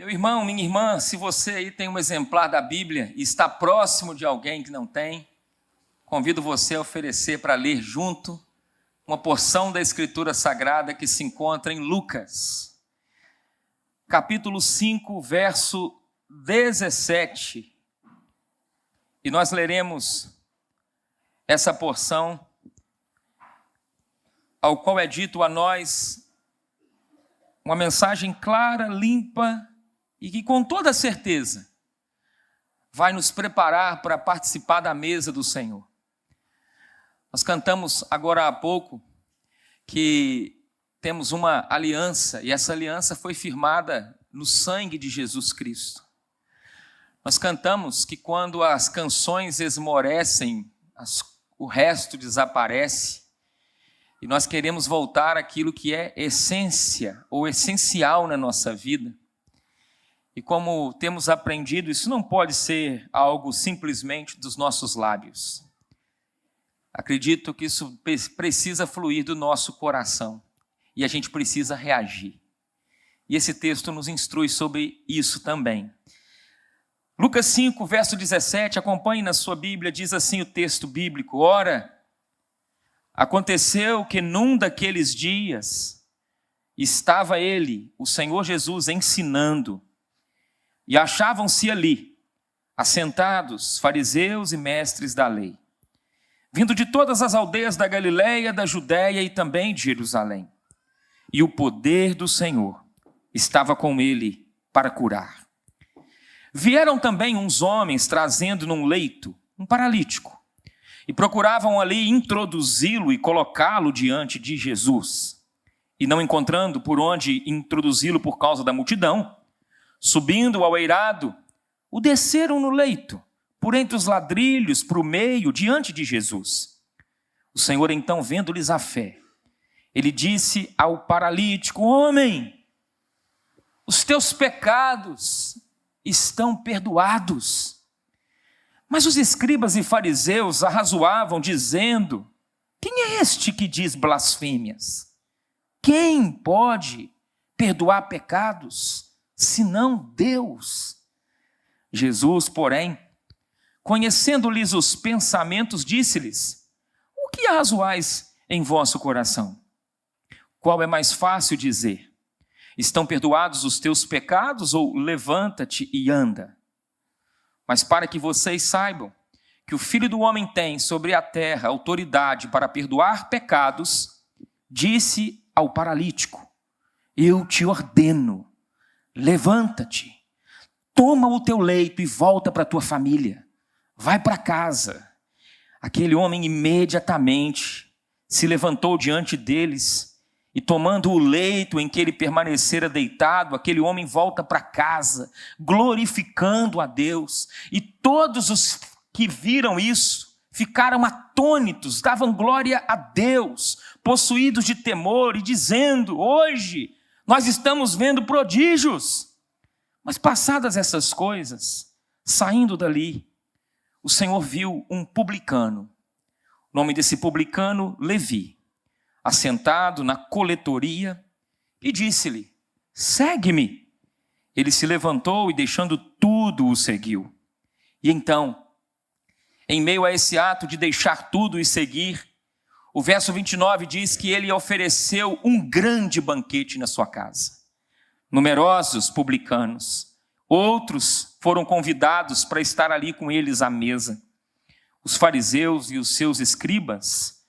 Meu irmão, minha irmã, se você aí tem um exemplar da Bíblia e está próximo de alguém que não tem, convido você a oferecer para ler junto uma porção da Escritura Sagrada que se encontra em Lucas, capítulo 5, verso 17. E nós leremos essa porção, ao qual é dito a nós uma mensagem clara, limpa e que com toda certeza vai nos preparar para participar da mesa do Senhor. Nós cantamos agora há pouco que temos uma aliança e essa aliança foi firmada no sangue de Jesus Cristo. Nós cantamos que quando as canções esmorecem, o resto desaparece. E nós queremos voltar àquilo que é essência ou essencial na nossa vida. E como temos aprendido, isso não pode ser algo simplesmente dos nossos lábios. Acredito que isso precisa fluir do nosso coração. E a gente precisa reagir. E esse texto nos instrui sobre isso também. Lucas 5, verso 17, acompanhe na sua Bíblia, diz assim o texto bíblico: Ora, aconteceu que num daqueles dias estava ele, o Senhor Jesus, ensinando, e achavam-se ali, assentados, fariseus e mestres da lei, vindo de todas as aldeias da Galileia, da Judéia e também de Jerusalém. E o poder do Senhor estava com ele para curar. Vieram também uns homens trazendo num leito um paralítico, e procuravam ali introduzi-lo e colocá-lo diante de Jesus. E não encontrando por onde introduzi-lo por causa da multidão, subindo ao eirado, o desceram no leito, por entre os ladrilhos, para o meio, diante de Jesus. O Senhor então, vendo-lhes a fé, ele disse ao paralítico: Homem, os teus pecados estão perdoados. Mas os escribas e fariseus arrazoavam, dizendo: Quem é este que diz blasfêmias? Quem pode perdoar pecados, senão Deus? Jesus, porém, conhecendo-lhes os pensamentos, disse-lhes: O que arrazoais em vosso coração? Qual é mais fácil dizer: Estão perdoados os teus pecados, ou levanta-te e anda? Mas para que vocês saibam que o Filho do Homem tem sobre a terra autoridade para perdoar pecados, disse ao paralítico: Eu te ordeno, levanta-te, toma o teu leito e volta para a tua família. Vai para casa. Aquele homem imediatamente se levantou diante deles e, tomando o leito em que ele permanecera deitado, aquele homem volta para casa, glorificando a Deus. E todos os que viram isso ficaram atônitos, davam glória a Deus, possuídos de temor e dizendo: Hoje nós estamos vendo prodígios. Mas passadas essas coisas, saindo dali, o Senhor viu um publicano. O nome desse publicano, Levi, assentado na coletoria, e disse-lhe: Segue-me. Ele se levantou e, deixando tudo, o seguiu. E então, em meio a esse ato de deixar tudo e seguir, o verso 29 diz que ele ofereceu um grande banquete na sua casa. Numerosos publicanos, outros foram convidados para estar ali com eles à mesa. Os fariseus e os seus escribas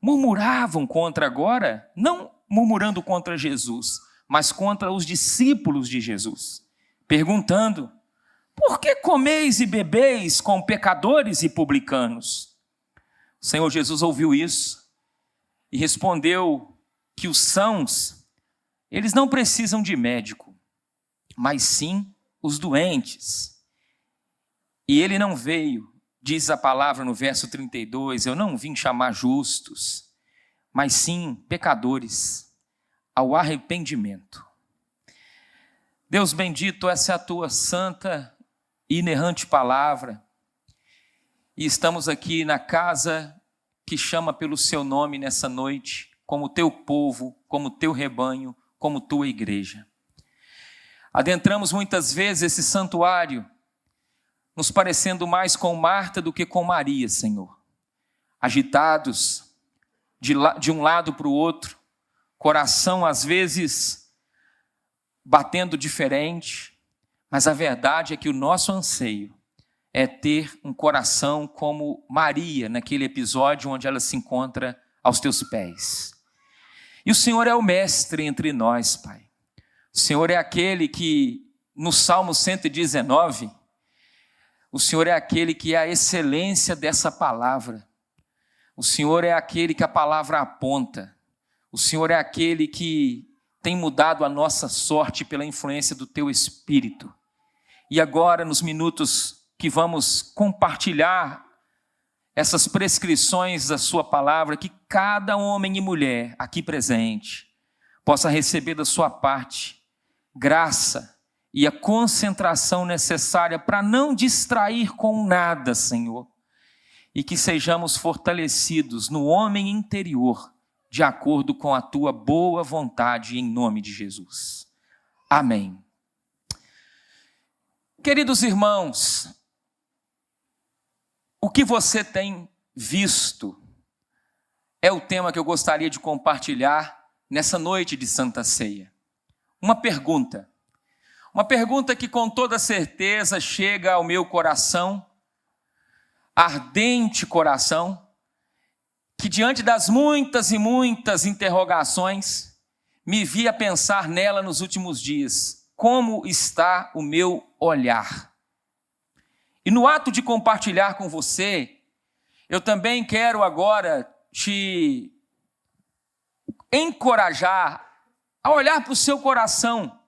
murmuravam contra agora, não murmurando contra Jesus, mas contra os discípulos de Jesus, perguntando: Por que comeis e bebeis com pecadores e publicanos? O Senhor Jesus ouviu isso e respondeu que os sãos, eles não precisam de médico, mas sim os doentes. E ele não veio, diz a palavra no verso 32, eu não vim chamar justos, mas sim pecadores ao arrependimento. Deus bendito, essa é a tua santa e inerrante palavra. E estamos aqui na casa que chama pelo seu nome nessa noite, como teu povo, como teu rebanho, como tua igreja. Adentramos muitas vezes esse santuário, nos parecendo mais com Marta do que com Maria, Senhor. Agitados, de um lado para o outro, coração às vezes batendo diferente, mas a verdade é que o nosso anseio é ter um coração como Maria, naquele episódio onde ela se encontra aos teus pés. E o Senhor é o mestre entre nós, Pai. O Senhor é aquele que, no Salmo 119, o Senhor é aquele que é a excelência dessa palavra. O Senhor é aquele que a palavra aponta. O Senhor é aquele que tem mudado a nossa sorte pela influência do Teu Espírito. E agora, nos minutos que vamos compartilhar essas prescrições da Sua palavra, que cada homem e mulher aqui presente possa receber da Sua parte graça e a concentração necessária para não distrair com nada, Senhor, e que sejamos fortalecidos no homem interior, de acordo com a Tua boa vontade, em nome de Jesus. Amém. Queridos irmãos, o que você tem visto é o tema que eu gostaria de compartilhar nessa noite de Santa Ceia. Uma pergunta que com toda certeza chega ao meu coração, ardente coração, que diante das muitas e muitas interrogações, me vi a pensar nela nos últimos dias. Como está o meu olhar? E no ato de compartilhar com você, eu também quero agora te encorajar a olhar para o seu coração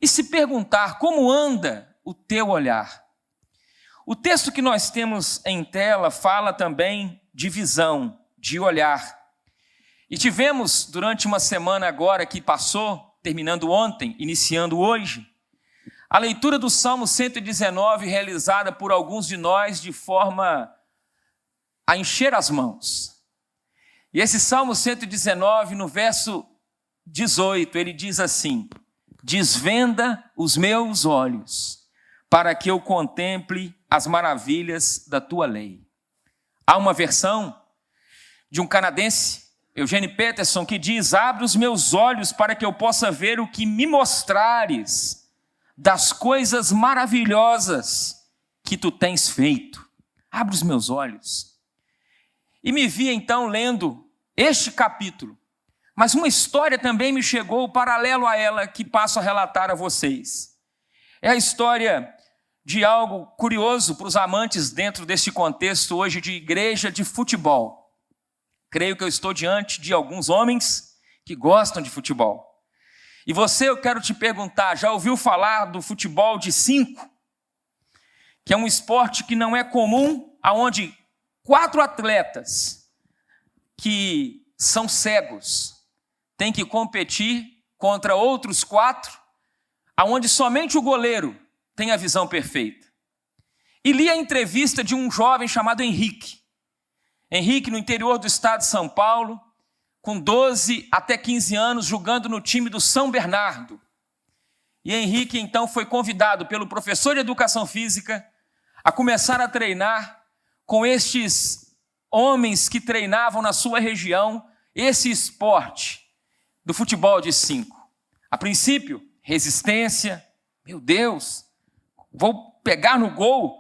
e se perguntar como anda o teu olhar. O texto que nós temos em tela fala também de visão, de olhar. E tivemos durante uma semana agora que passou, terminando ontem, iniciando hoje, a leitura do Salmo 119 realizada por alguns de nós de forma a encher as mãos. E esse Salmo 119, no verso 18, ele diz assim: desvenda os meus olhos, para que eu contemple as maravilhas da tua lei. Há uma versão de um canadense, Eugene Peterson, que diz: abre os meus olhos para que eu possa ver o que me mostrares das coisas maravilhosas que tu tens feito. Abre os meus olhos. E me vi então lendo este capítulo, mas uma história também me chegou paralelo a ela, que passo a relatar a vocês. É a história de algo curioso para os amantes dentro deste contexto hoje de igreja de futebol. Creio que eu estou diante de alguns homens que gostam de futebol. E você, eu quero te perguntar, já ouviu falar do futebol de 5? Que é um esporte que não é comum, onde 4 atletas que são cegos têm que competir contra outros 4, onde somente o goleiro tem a visão perfeita. E li a entrevista de um jovem chamado Henrique. Henrique, no interior do estado de São Paulo, com 12 até 15 anos, jogando no time do São Bernardo. E Henrique, então, foi convidado pelo professor de educação física a começar a treinar com estes homens que treinavam na sua região esse esporte do futebol de 5. A princípio, resistência. Meu Deus, vou pegar no gol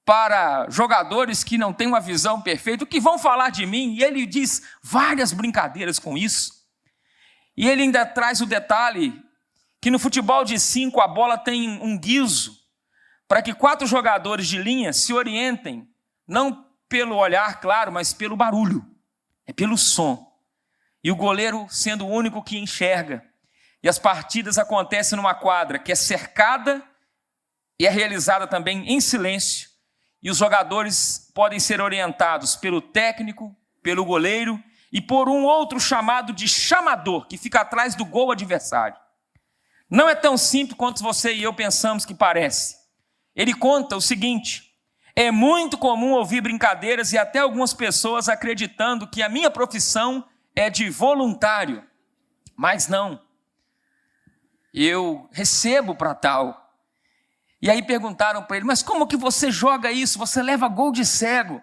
para jogadores que não têm uma visão perfeita, o que vão falar de mim? E ele diz várias brincadeiras com isso. E ele ainda traz o detalhe que no futebol de 5 a bola tem um guiso para que 4 jogadores de linha se orientem, não pelo olhar, claro, mas pelo barulho, é pelo som. E o goleiro sendo o único que enxerga. E as partidas acontecem numa quadra que é cercada e é realizada também em silêncio. E os jogadores podem ser orientados pelo técnico, pelo goleiro e por um outro chamado de chamador, que fica atrás do gol adversário. Não é tão simples quanto você e eu pensamos que parece. Ele conta o seguinte: é muito comum ouvir brincadeiras e até algumas pessoas acreditando que a minha profissão é de voluntário. Mas não. eu recebo para tal. E aí perguntaram para ele, mas como que você joga isso? Você leva gol de cego.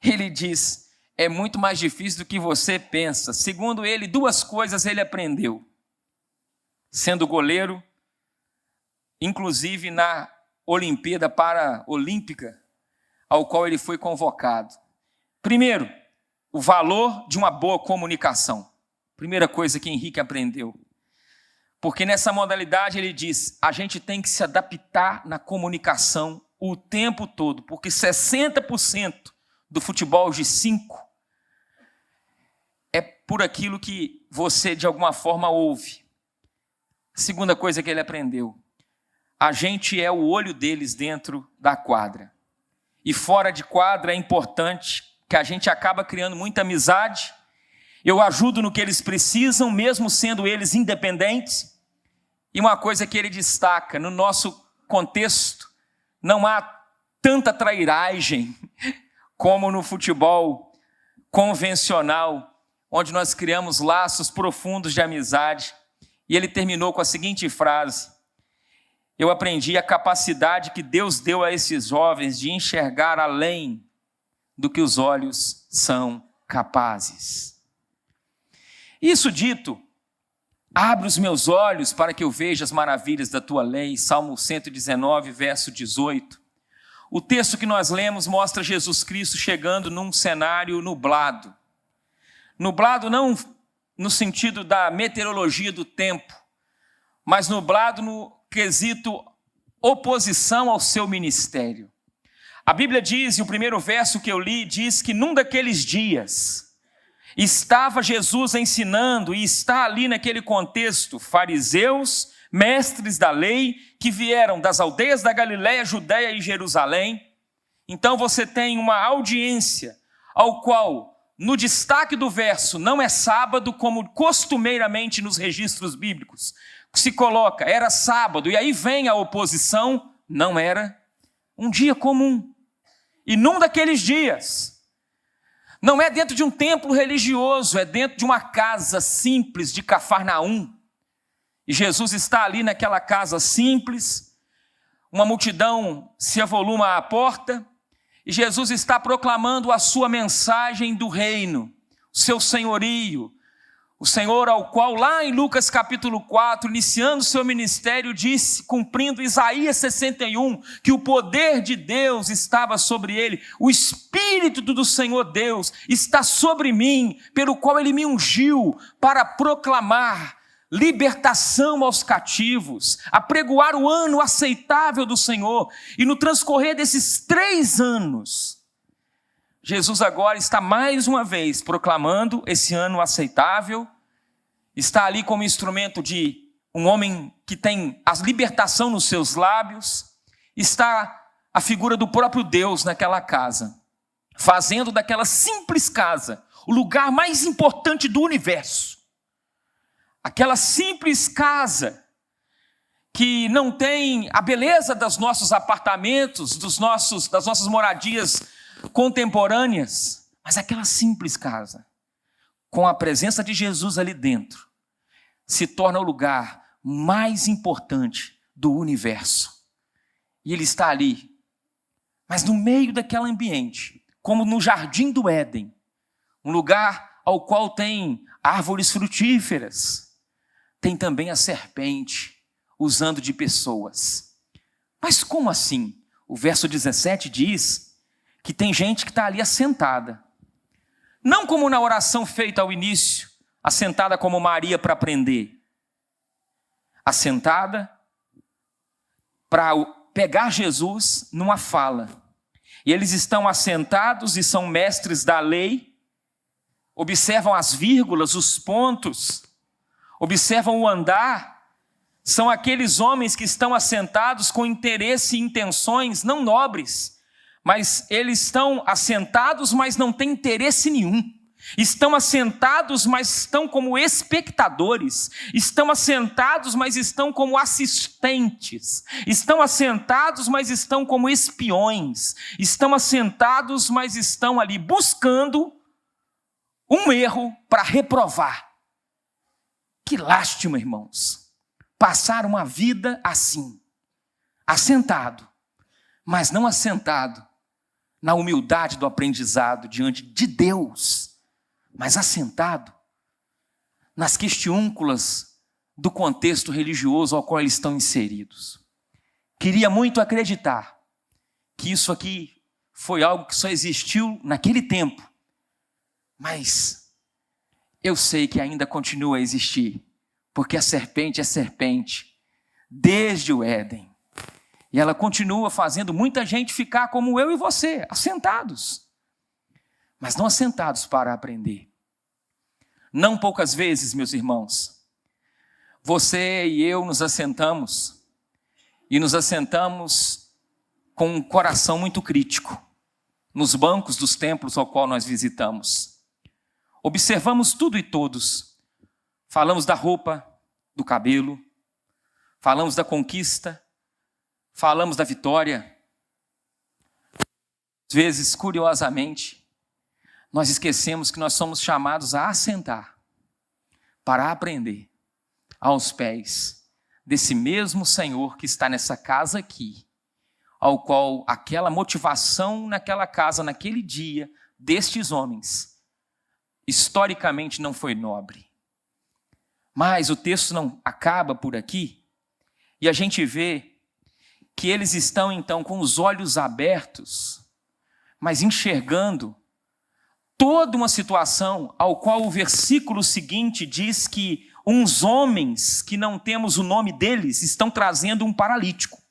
Ele diz, é muito mais difícil do que você pensa. Segundo ele, 2 coisas ele aprendeu, sendo goleiro, inclusive na Olimpíada Paralímpica, ao qual ele foi convocado. Primeiro, o valor de uma boa comunicação. Primeira coisa que Henrique aprendeu. Porque nessa modalidade ele diz, a gente tem que se adaptar na comunicação o tempo todo, porque 60% do futebol de 5 é por aquilo que você de alguma forma ouve. Segunda coisa que ele aprendeu, a gente é o olho deles dentro da quadra. E fora de quadra é importante que a gente acaba criando muita amizade. Eu ajudo no que eles precisam, mesmo sendo eles independentes. E uma coisa que ele destaca, no nosso contexto, não há tanta trairagem como no futebol convencional, onde nós criamos laços profundos de amizade. E ele terminou com a seguinte frase, eu aprendi a capacidade que Deus deu a esses jovens de enxergar além do que os olhos são capazes. Isso dito, abre os meus olhos para que eu veja as maravilhas da tua lei, Salmo 119, verso 18. O texto que nós lemos mostra Jesus Cristo chegando num cenário nublado. Nublado não no sentido da meteorologia do tempo, mas nublado no quesito oposição ao seu ministério. A Bíblia diz, e o primeiro verso que eu li, diz que num daqueles dias estava Jesus ensinando, e está ali naquele contexto, fariseus, mestres da lei, que vieram das aldeias da Galiléia, Judéia e Jerusalém. Então você tem uma audiência ao qual, no destaque do verso, não é sábado, como costumeiramente nos registros bíblicos se coloca, era sábado, e aí vem a oposição, não era um dia comum. E num daqueles dias, não é dentro de um templo religioso, é dentro de uma casa simples de Cafarnaum. E Jesus está ali naquela casa simples, uma multidão se avoluma à porta, e Jesus está proclamando a sua mensagem do reino, o seu senhorio, o Senhor ao qual lá em Lucas capítulo 4, iniciando o seu ministério, disse, cumprindo Isaías 61, que o poder de Deus estava sobre ele, o Espírito do Senhor Deus está sobre mim, pelo qual ele me ungiu para proclamar libertação aos cativos, apregoar o ano aceitável do Senhor. E no transcorrer desses 3 anos, Jesus agora está mais uma vez proclamando esse ano aceitável, está ali como instrumento de um homem que tem a libertação nos seus lábios, está a figura do próprio Deus naquela casa, fazendo daquela simples casa o lugar mais importante do universo. Aquela simples casa que não tem a beleza dos nossos apartamentos, das nossas moradias contemporâneas, mas aquela simples casa, com a presença de Jesus ali dentro, se torna o lugar mais importante do universo. E ele está ali, mas no meio daquele ambiente, como no jardim do Éden, um lugar ao qual tem árvores frutíferas, tem também a serpente, usando de pessoas. Mas como assim? O verso 17 diz que tem gente que está ali assentada. Não como na oração feita ao início, assentada como Maria para aprender. Assentada para pegar Jesus numa fala. E eles estão assentados e são mestres da lei, observam as vírgulas, os pontos, observam o andar. São aqueles homens que estão assentados com interesse e intenções não nobres, mas eles estão assentados, mas não têm interesse nenhum. Estão assentados, mas estão como espectadores. Estão assentados, mas estão como assistentes. Estão assentados, mas estão como espiões. Estão assentados, mas estão ali buscando um erro para reprovar. Que lástima, irmãos. passar uma vida assim, assentado, mas não assentado na humildade do aprendizado diante de Deus, mas assentado nas questiúnculas do contexto religioso ao qual eles estão inseridos. Queria muito acreditar que isso aqui foi algo que só existiu naquele tempo, mas eu sei que ainda continua a existir, porque a serpente é serpente desde o Éden. E ela continua fazendo muita gente ficar como eu e você, assentados. Mas não assentados para aprender. Não poucas vezes, meus irmãos, você e eu nos assentamos, e nos assentamos com um coração muito crítico, nos bancos dos templos ao qual nós visitamos. Observamos tudo e todos. Falamos da roupa, do cabelo, falamos da conquista, falamos da vitória. Às vezes, curiosamente, nós esquecemos que nós somos chamados a assentar para aprender aos pés desse mesmo Senhor que está nessa casa aqui, ao qual aquela motivação naquela casa, naquele dia, destes homens, historicamente não foi nobre. Mas o texto não acaba por aqui, e a gente vê que eles estão então com os olhos abertos, mas enxergando toda uma situação ao qual o versículo seguinte diz que uns homens, que não temos o nome deles, estão trazendo um paralítico.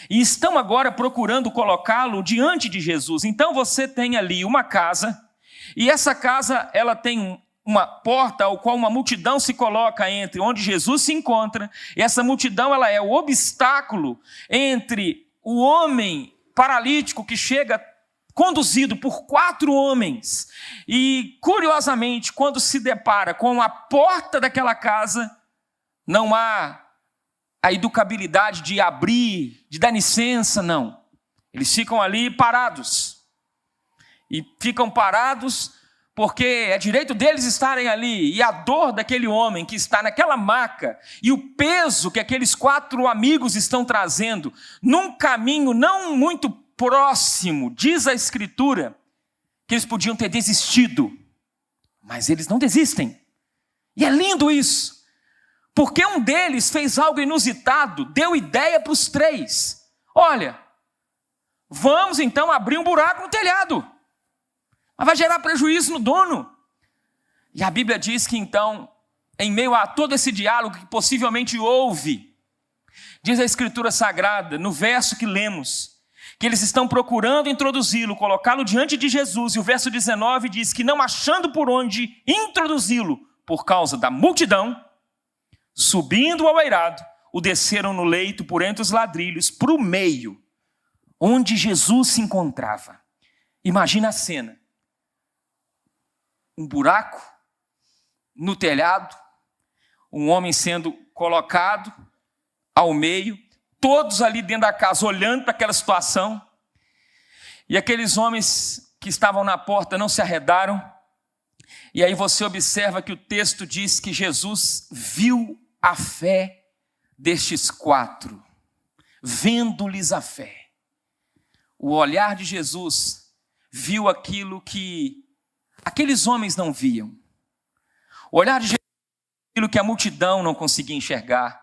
E estão agora procurando colocá-lo diante de Jesus. Então você tem ali uma casa, e essa casa ela tem uma porta ao qual uma multidão se coloca entre onde Jesus se encontra, e essa multidão ela é o obstáculo entre o homem paralítico que chega conduzido por 4 homens, e curiosamente, quando se depara com a porta daquela casa, não há a educabilidade de abrir, de dar licença, não. Eles ficam ali parados, e ficam parados porque é direito deles estarem ali, e a dor daquele homem que está naquela maca, e o peso que aqueles 4 amigos estão trazendo, num caminho não muito próximo, diz a Escritura, que eles podiam ter desistido, mas eles não desistem, e é lindo isso, porque um deles fez algo inusitado, deu ideia para os 3, olha, vamos então abrir um buraco no telhado, mas vai gerar prejuízo no dono. E a Bíblia diz que então, em meio a todo esse diálogo que possivelmente houve, diz a Escritura Sagrada, no verso que lemos, que eles estão procurando introduzi-lo, colocá-lo diante de Jesus, e o verso 19 diz que não achando por onde introduzi-lo, por causa da multidão, subindo ao eirado, o desceram no leito por entre os ladrilhos, para o meio, onde Jesus se encontrava. Imagina a cena. Um buraco no telhado, um homem sendo colocado ao meio, todos ali dentro da casa olhando para aquela situação, e aqueles homens que estavam na porta não se arredaram, e aí você observa que o texto diz que Jesus viu a fé destes 4, vendo-lhes a fé. O olhar de Jesus viu aquilo que aqueles homens não viam. O olhar de Jesus viu aquilo que a multidão não conseguia enxergar.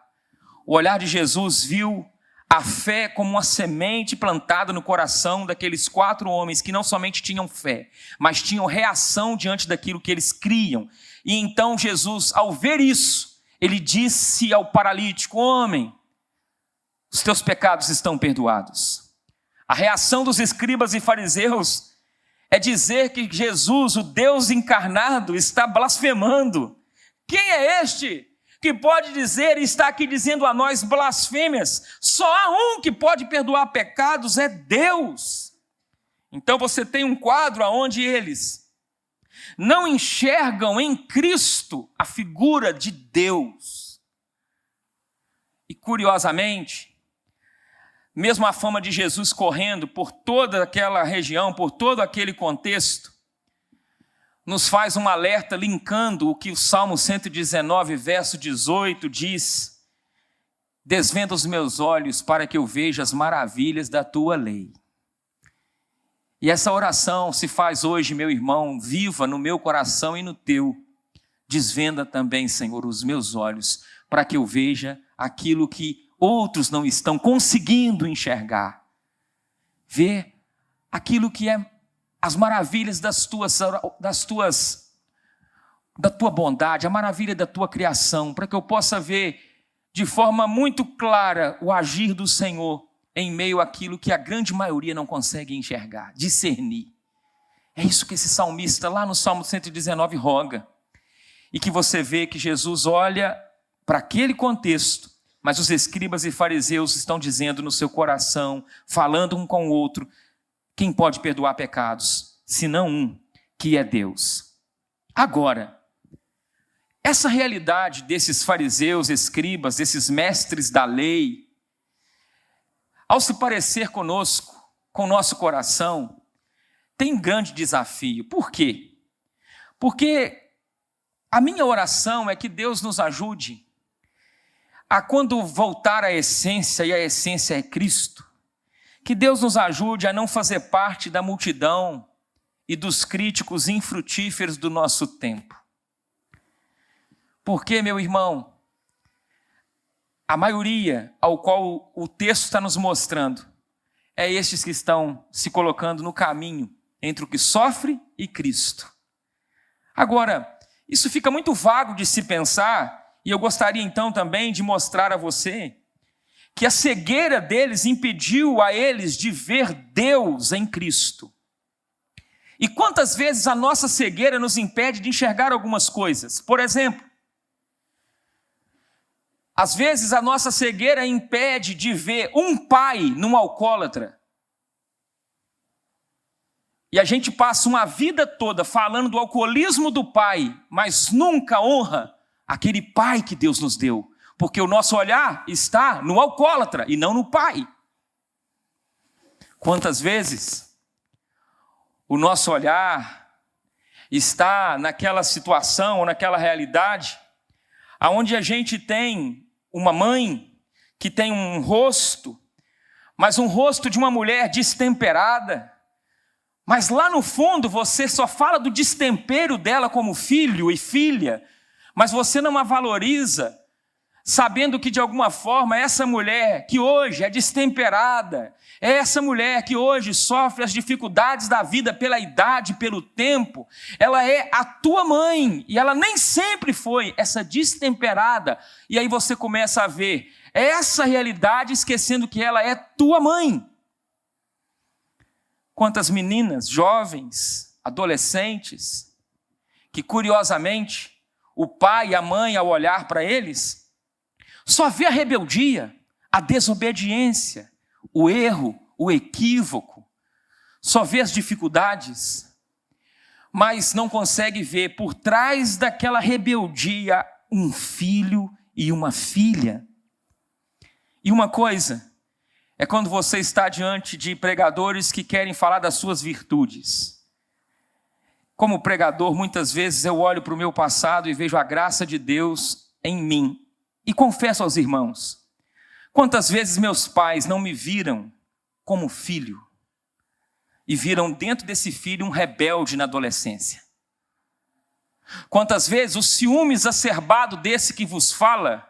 O olhar de Jesus viu a fé como uma semente plantada no coração daqueles 4 homens que não somente tinham fé, mas tinham reação diante daquilo que eles criam. E então Jesus, ao ver isso, ele disse ao paralítico: homem, os teus pecados estão perdoados. A reação dos escribas e fariseus é dizer que Jesus, o Deus encarnado, está blasfemando. Quem é este que pode dizer e está aqui dizendo a nós blasfêmias? Só há um que pode perdoar pecados, é Deus. Então você tem um quadro onde eles não enxergam em Cristo a figura de Deus. E curiosamente, mesmo a fama de Jesus correndo por toda aquela região, por todo aquele contexto, nos faz um alerta linkando o que o Salmo 119, verso 18 diz, desvenda os meus olhos para que eu veja as maravilhas da tua lei. E essa oração se faz hoje, meu irmão, viva no meu coração e no teu. Desvenda também, Senhor, os meus olhos, para que eu veja aquilo que outros não estão conseguindo enxergar. Ver aquilo que é as maravilhas da tua bondade, a maravilha da tua criação, para que eu possa ver de forma muito clara o agir do Senhor em meio àquilo que a grande maioria não consegue enxergar, discernir. É isso que esse salmista lá no Salmo 119 roga. E que você vê que Jesus olha para aquele contexto, mas os escribas e fariseus estão dizendo no seu coração, falando um com o outro, quem pode perdoar pecados, senão um, que é Deus. Agora, essa realidade desses fariseus, escribas, desses mestres da lei, ao se parecer conosco, com o nosso coração, tem um grande desafio. Por quê? Porque a minha oração é que Deus nos ajude a, quando voltar à essência, e a essência é Cristo, que Deus nos ajude a não fazer parte da multidão e dos críticos infrutíferos do nosso tempo. Porque, meu irmão, a maioria ao qual o texto está nos mostrando é estes que estão se colocando no caminho entre o que sofre e Cristo. Agora, isso fica muito vago de se pensar, e eu gostaria então também de mostrar a você que a cegueira deles impediu a eles de ver Deus em Cristo. E quantas vezes a nossa cegueira nos impede de enxergar algumas coisas? Por exemplo, às vezes a nossa cegueira impede de ver um pai num alcoólatra. E a gente passa uma vida toda falando do alcoolismo do pai, mas nunca honra aquele pai que Deus nos deu. Porque o nosso olhar está no alcoólatra e não no pai. Quantas vezes o nosso olhar está naquela situação ou naquela realidade onde a gente tem uma mãe que tem um rosto, mas um rosto de uma mulher destemperada, mas lá no fundo você só fala do destempero dela como filho e filha, mas você não a valoriza, sabendo que de alguma forma essa mulher que hoje é destemperada, é essa mulher que hoje sofre as dificuldades da vida pela idade, pelo tempo, ela é a tua mãe, e ela nem sempre foi essa destemperada, e aí você começa a ver essa realidade esquecendo que ela é tua mãe. Quantas meninas, jovens, adolescentes, que curiosamente o pai e a mãe ao olhar para eles, só vê a rebeldia, a desobediência, o erro, o equívoco, só vê as dificuldades, mas não consegue ver por trás daquela rebeldia um filho e uma filha. E uma coisa é quando você está diante de pregadores que querem falar das suas virtudes. Como pregador, muitas vezes eu olho para o meu passado e vejo a graça de Deus em mim. E confesso aos irmãos, quantas vezes meus pais não me viram como filho e viram dentro desse filho um rebelde na adolescência. Quantas vezes o ciúme exacerbado desse que vos fala,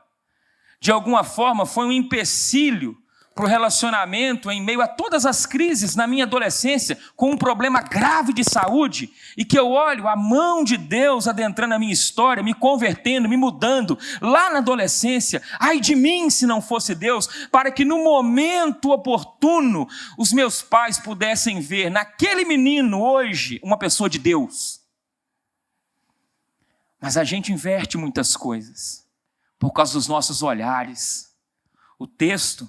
de alguma forma foi um empecilho para o relacionamento em meio a todas as crises na minha adolescência, com um problema grave de saúde, e que eu olho a mão de Deus adentrando a minha história, me convertendo, me mudando, lá na adolescência. Ai de mim se não fosse Deus, para que no momento oportuno os meus pais pudessem ver naquele menino hoje uma pessoa de Deus. Mas a gente inverte muitas coisas, por causa dos nossos olhares. O texto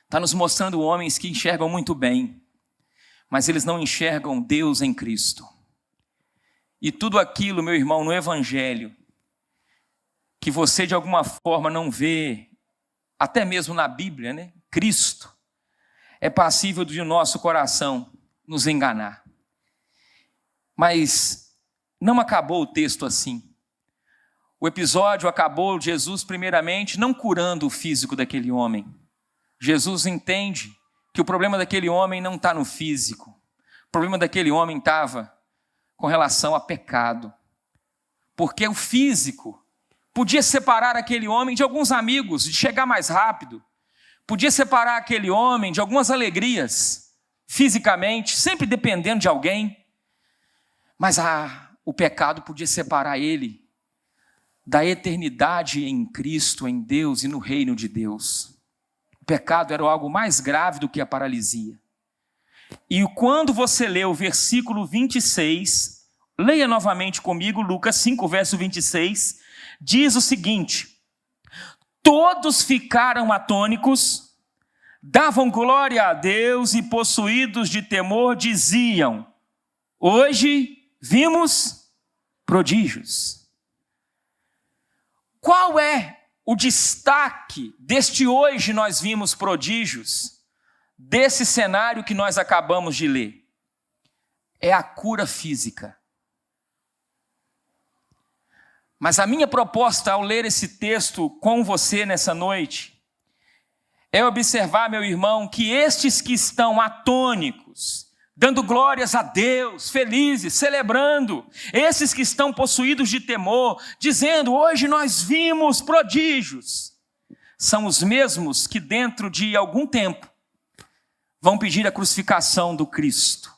está nos mostrando homens que enxergam muito bem, mas eles não enxergam Deus em Cristo. E tudo aquilo, meu irmão, no Evangelho, que você de alguma forma não vê, até mesmo na Bíblia, né? Cristo, é passível de nosso coração nos enganar. Mas não acabou o texto assim. O episódio acabou, Jesus, primeiramente, não curando o físico daquele homem. Jesus entende que o problema daquele homem não está no físico. O problema daquele homem estava com relação a pecado. Porque o físico podia separar aquele homem de alguns amigos, de chegar mais rápido. Podia separar aquele homem de algumas alegrias, fisicamente, sempre dependendo de alguém. Mas o pecado podia separar ele da eternidade em Cristo, em Deus e no reino de Deus. O pecado era algo mais grave do que a paralisia. E quando você lê o versículo 26, leia novamente comigo, Lucas 5, verso 26, diz o seguinte: todos ficaram atônicos, davam glória a Deus e, possuídos de temor, diziam: hoje vimos prodígios. Qual é o destaque deste hoje nós vimos prodígios, desse cenário que nós acabamos de ler? É a cura física. Mas a minha proposta ao ler esse texto com você nessa noite é observar, meu irmão, que estes que estão atônicos, dando glórias a Deus, felizes, celebrando, esses que estão possuídos de temor, dizendo: hoje nós vimos prodígios, são os mesmos que dentro de algum tempo vão pedir a crucificação do Cristo.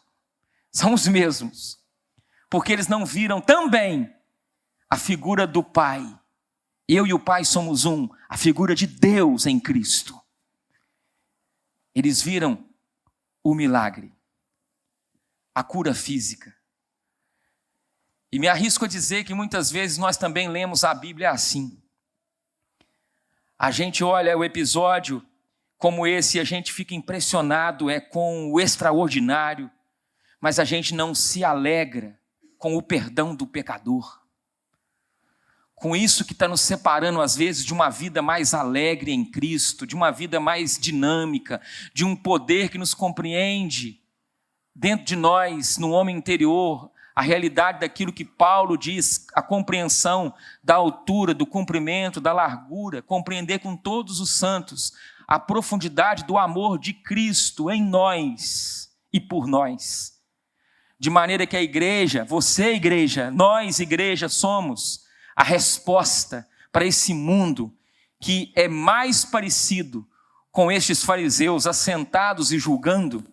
São os mesmos, porque eles não viram também a figura do Pai. Eu e o Pai somos um, a figura de Deus em Cristo. Eles viram o milagre, a cura física. E me arrisco a dizer que muitas vezes nós também lemos a Bíblia assim. A gente olha o episódio como esse e a gente fica impressionado com o extraordinário, mas a gente não se alegra com o perdão do pecador. Com isso que está nos separando, às vezes, de uma vida mais alegre em Cristo, de uma vida mais dinâmica, de um poder que nos compreende dentro de nós, no homem interior, a realidade daquilo que Paulo diz, a compreensão da altura, do comprimento, da largura, compreender com todos os santos a profundidade do amor de Cristo em nós e por nós. De maneira que a igreja, você igreja, nós igreja, somos a resposta para esse mundo que é mais parecido com estes fariseus assentados e julgando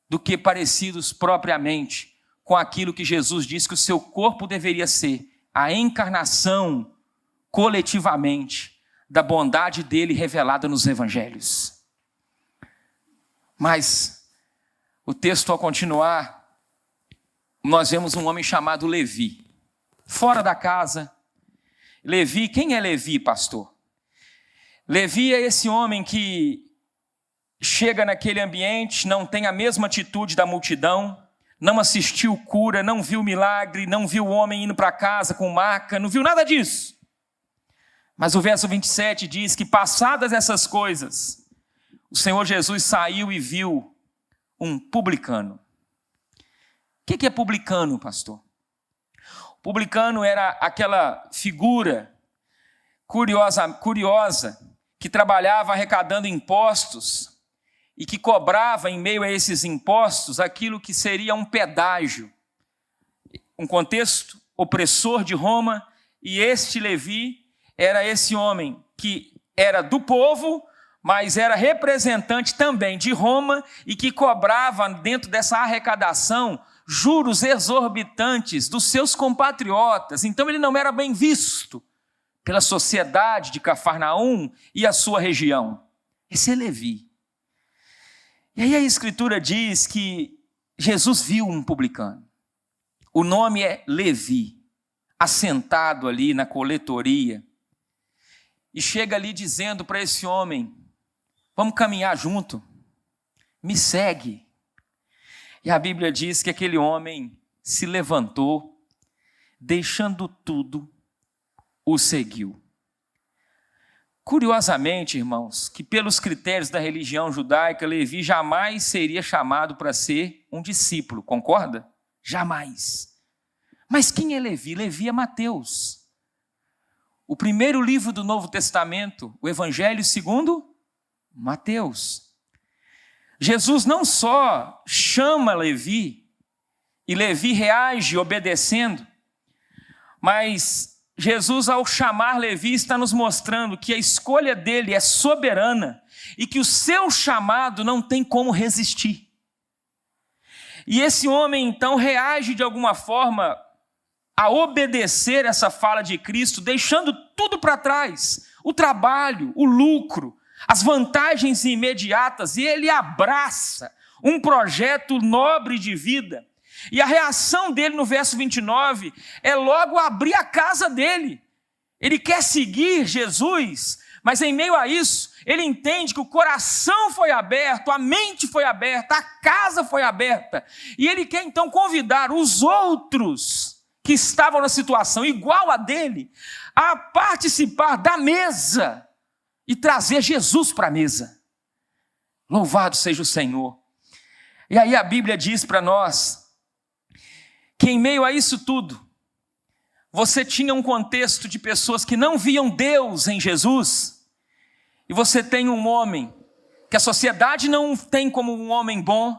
do que parecidos propriamente com aquilo que Jesus disse que o seu corpo deveria ser, a encarnação coletivamente da bondade dele revelada nos evangelhos. Mas o texto, ao continuar, nós vemos um homem chamado Levi, fora da casa. Levi, quem é Levi, pastor? Levi é esse homem que chega naquele ambiente, não tem a mesma atitude da multidão, não assistiu cura, não viu milagre, não viu o homem indo para casa com maca, não viu nada disso. Mas o verso 27 diz que, passadas essas coisas, o Senhor Jesus saiu e viu um publicano. O que é publicano, pastor? Publicano era aquela figura curiosa que trabalhava arrecadando impostos e que cobrava, em meio a esses impostos, aquilo que seria um pedágio. Um contexto opressor de Roma, e este Levi era esse homem que era do povo, mas era representante também de Roma e que cobrava, dentro dessa arrecadação, juros exorbitantes dos seus compatriotas. Então ele não era bem visto pela sociedade de Cafarnaum e a sua região. Esse é Levi. E aí a Escritura diz que Jesus viu um publicano. O nome é Levi, assentado ali na coletoria. E chega ali dizendo para esse homem: vamos caminhar junto, me segue. E a Bíblia diz que aquele homem se levantou, deixando tudo, o seguiu. Curiosamente, irmãos, que pelos critérios da religião judaica, Levi jamais seria chamado para ser um discípulo, concorda? Jamais. Mas quem é Levi? Levi é Mateus. o primeiro livro do Novo Testamento, o Evangelho segundo Mateus. Jesus não só chama Levi, e Levi reage obedecendo, mas Jesus, ao chamar Levi, está nos mostrando que a escolha dele é soberana e que o seu chamado não tem como resistir. E esse homem, então, reage de alguma forma a obedecer essa fala de Cristo, deixando tudo para trás, o trabalho, o lucro, as vantagens imediatas, e ele abraça um projeto nobre de vida. E a reação dele no verso 29 é logo abrir a casa dele. Ele quer seguir Jesus, mas em meio a isso, ele entende que o coração foi aberto, a mente foi aberta, a casa foi aberta. E ele quer então convidar os outros que estavam na situação igual a dele, a participar da mesa e trazer Jesus para a mesa. Louvado seja o Senhor. E aí a Bíblia diz para nós que em meio a isso tudo, você tinha um contexto de pessoas que não viam Deus em Jesus, e você tem um homem que a sociedade não tem como um homem bom,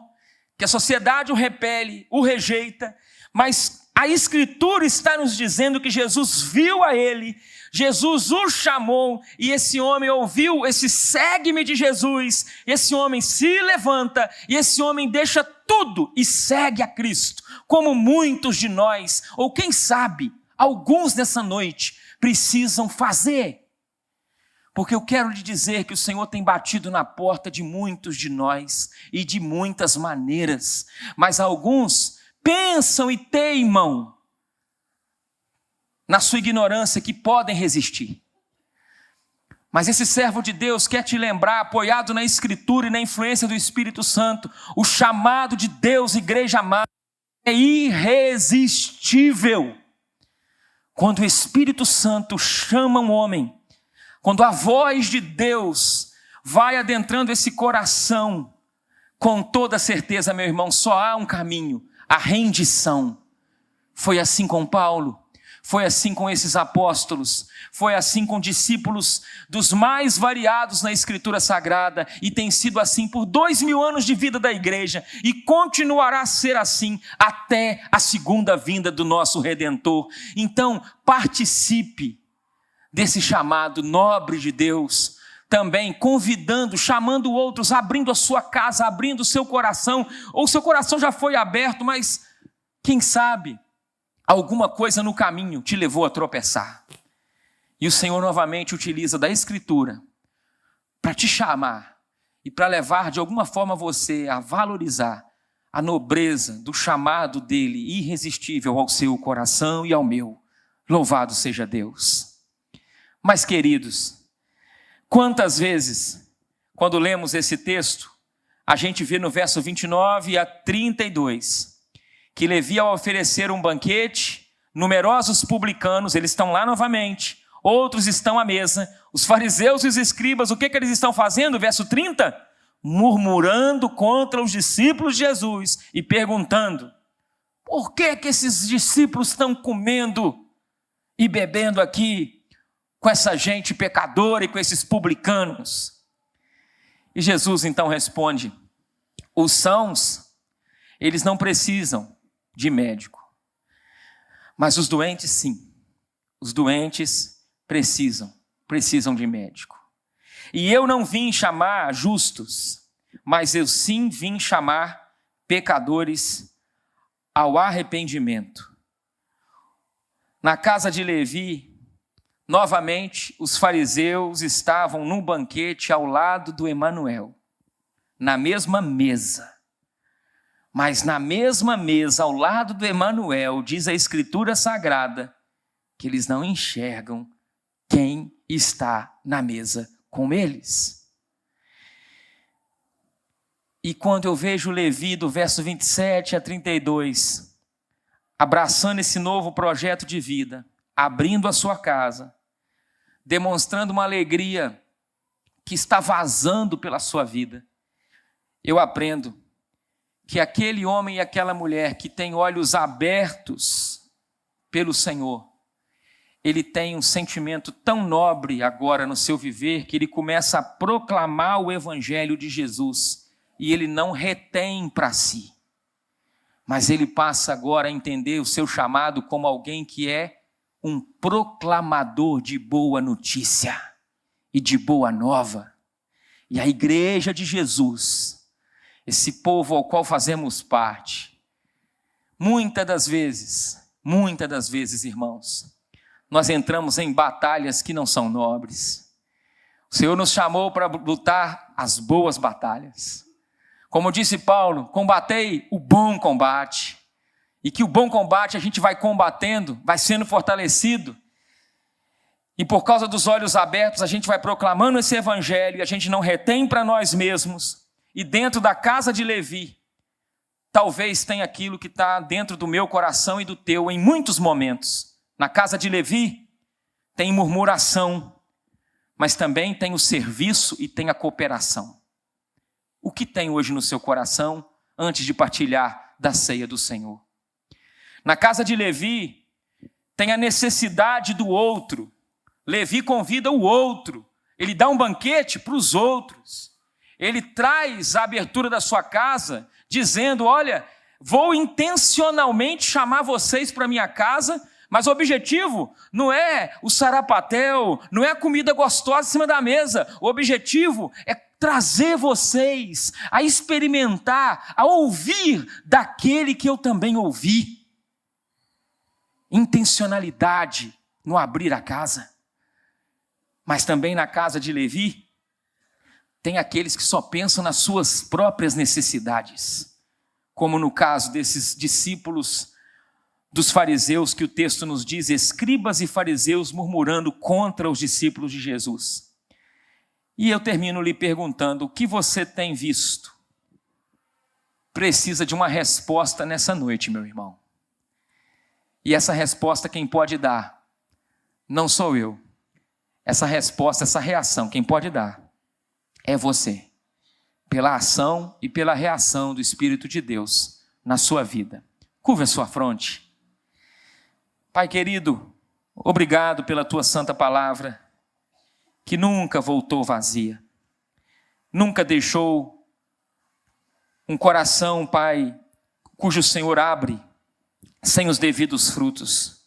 que a sociedade o repele, o rejeita, mas a Escritura está nos dizendo que Jesus viu a ele, Jesus o chamou, e esse homem ouviu esse segue-me de Jesus, esse homem se levanta, e esse homem deixa tudo e segue a Cristo, como muitos de nós, ou quem sabe, alguns nessa noite, precisam fazer. Porque eu quero lhe dizer que o Senhor tem batido na porta de muitos de nós, e de muitas maneiras, mas alguns pensam e teimam na sua ignorância que podem resistir. Mas esse servo de Deus quer te lembrar, apoiado na Escritura e na influência do Espírito Santo, o chamado de Deus, igreja amada, é irresistível. Quando o Espírito Santo chama um homem, quando a voz de Deus vai adentrando esse coração, com toda certeza, meu irmão, só há um caminho: a rendição. Foi assim com Paulo, foi assim com esses apóstolos, foi assim com discípulos dos mais variados na Escritura Sagrada, e tem sido assim por 2000 anos de vida da igreja, e continuará a ser assim até a segunda vinda do nosso Redentor. Então, participe desse chamado nobre de Deus, também convidando, chamando outros, abrindo a sua casa, abrindo o seu coração, ou seu coração já foi aberto, mas quem sabe alguma coisa no caminho te levou a tropeçar. E o Senhor novamente utiliza da Escritura para te chamar e para levar de alguma forma você a valorizar a nobreza do chamado dele irresistível ao seu coração e ao meu. Louvado seja Deus. Mas, queridos, quantas vezes, quando lemos esse texto, a gente vê no verso 29 a 32, que Levi, ao oferecer um banquete, numerosos publicanos, eles estão lá novamente, outros estão à mesa, os fariseus e os escribas, o que eles estão fazendo? Verso 30, murmurando contra os discípulos de Jesus e perguntando: por que esses discípulos estão comendo e bebendo aqui com essa gente pecadora e com esses publicanos? E Jesus então responde: os sãos, eles não precisam de médico, mas os doentes sim. Os doentes precisam de médico. E eu não vim chamar justos, mas eu sim vim chamar pecadores ao arrependimento. Na casa de Levi, novamente, os fariseus estavam num banquete ao lado do Emanuel, na mesma mesa. Mas na mesma mesa, ao lado do Emanuel, diz a Escritura Sagrada, que eles não enxergam quem está na mesa com eles. E quando eu vejo Levi, do verso 27 a 32, abraçando esse novo projeto de vida, abrindo a sua casa, demonstrando uma alegria que está vazando pela sua vida, eu aprendo que aquele homem e aquela mulher que tem olhos abertos pelo Senhor, ele tem um sentimento tão nobre agora no seu viver que ele começa a proclamar o evangelho de Jesus e ele não retém para si, mas ele passa agora a entender o seu chamado como alguém que é um proclamador de boa notícia e de boa nova. E a igreja de Jesus, esse povo ao qual fazemos parte, muitas das vezes, irmãos, nós entramos em batalhas que não são nobres. O Senhor nos chamou para lutar as boas batalhas. Como disse Paulo, combatei o bom combate. E que o bom combate a gente vai combatendo, vai sendo fortalecido. E por causa dos olhos abertos, a gente vai proclamando esse evangelho e a gente não retém para nós mesmos. E dentro da casa de Levi, talvez tenha aquilo que está dentro do meu coração e do teu em muitos momentos. Na casa de Levi tem murmuração, mas também tem o serviço e tem a cooperação. O que tem hoje no seu coração antes de partilhar da ceia do Senhor? Na casa de Levi tem a necessidade do outro. Levi convida o outro, ele dá um banquete para os outros. Ele traz a abertura da sua casa dizendo, olha, vou intencionalmente chamar vocês para minha casa, mas o objetivo não é o sarapatel, não é a comida gostosa em cima da mesa. O objetivo é trazer vocês a experimentar, a ouvir daquele que eu também ouvi. Intencionalidade no abrir a casa. Mas também na casa de Levi, tem aqueles que só pensam nas suas próprias necessidades. Como no caso desses discípulos dos fariseus, que o texto nos diz, escribas e fariseus murmurando contra os discípulos de Jesus. E eu termino lhe perguntando, o que você tem visto? Precisa de uma resposta nessa noite, meu irmão. E essa resposta quem pode dar não sou eu. Essa resposta, essa reação, quem pode dar é você. Pela ação e pela reação do Espírito de Deus na sua vida. Curva a sua fronte. Pai querido, obrigado pela tua santa palavra, que nunca voltou vazia. Nunca deixou um coração, Pai, cujo Senhor abre sem os devidos frutos.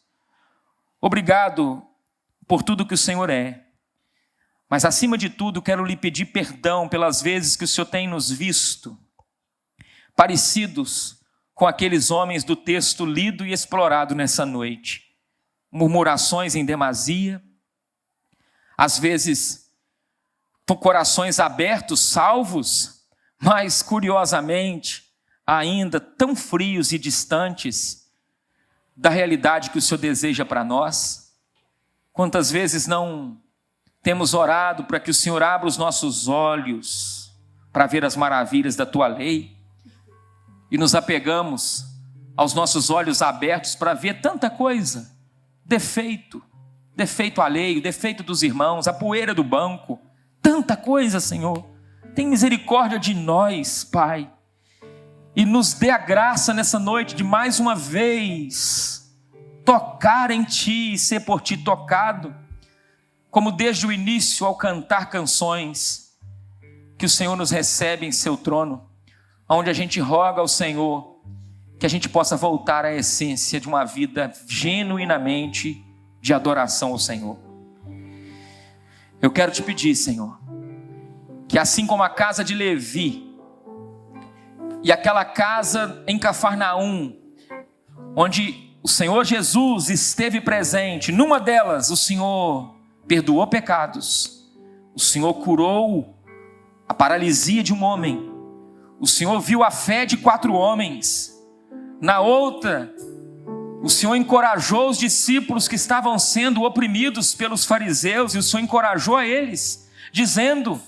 Obrigado por tudo que o Senhor é. Mas acima de tudo quero lhe pedir perdão pelas vezes que o Senhor tem nos visto parecidos com aqueles homens do texto lido e explorado nessa noite. Murmurações em demasia, às vezes com corações abertos, salvos, mas curiosamente ainda tão frios e distantes da realidade que o Senhor deseja para nós. Quantas vezes não temos orado para que o Senhor abra os nossos olhos para ver as maravilhas da tua lei e nos apegamos aos nossos olhos abertos para ver tanta coisa, defeito alheio, defeito dos irmãos, a poeira do banco, tanta coisa, Senhor. Tem misericórdia de nós, Pai, e nos dê a graça nessa noite de mais uma vez tocar em Ti e ser por Ti tocado, como desde o início ao cantar canções que o Senhor nos recebe em seu trono, onde a gente roga ao Senhor que a gente possa voltar à essência de uma vida genuinamente de adoração ao Senhor. Eu quero te pedir, Senhor, que assim como a casa de Levi e aquela casa em Cafarnaum, onde o Senhor Jesus esteve presente, numa delas o Senhor perdoou pecados, o Senhor curou a paralisia de um homem, o Senhor viu a fé de 4 homens, na outra o Senhor encorajou os discípulos que estavam sendo oprimidos pelos fariseus, e o Senhor encorajou a eles, dizendo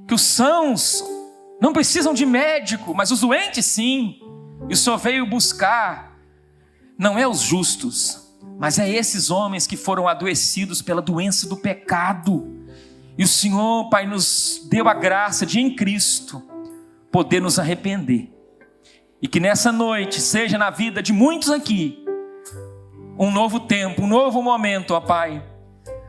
que os sãos não precisam de médico, mas os doentes sim. E o Senhor veio buscar, não é os justos, mas é esses homens que foram adoecidos pela doença do pecado. E o Senhor, Pai, nos deu a graça de em Cristo poder nos arrepender. E que nessa noite seja na vida de muitos aqui um novo tempo, um novo momento, ó Pai,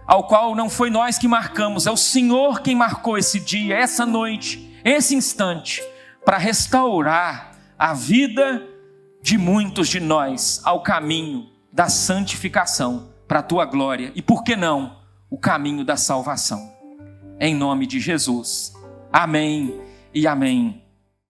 ao qual não foi nós que marcamos, é o Senhor quem marcou esse dia, essa noite, esse instante, para restaurar a vida de muitos de nós ao caminho da santificação para a Tua glória e, por que não, o caminho da salvação. Em nome de Jesus. Amém e amém.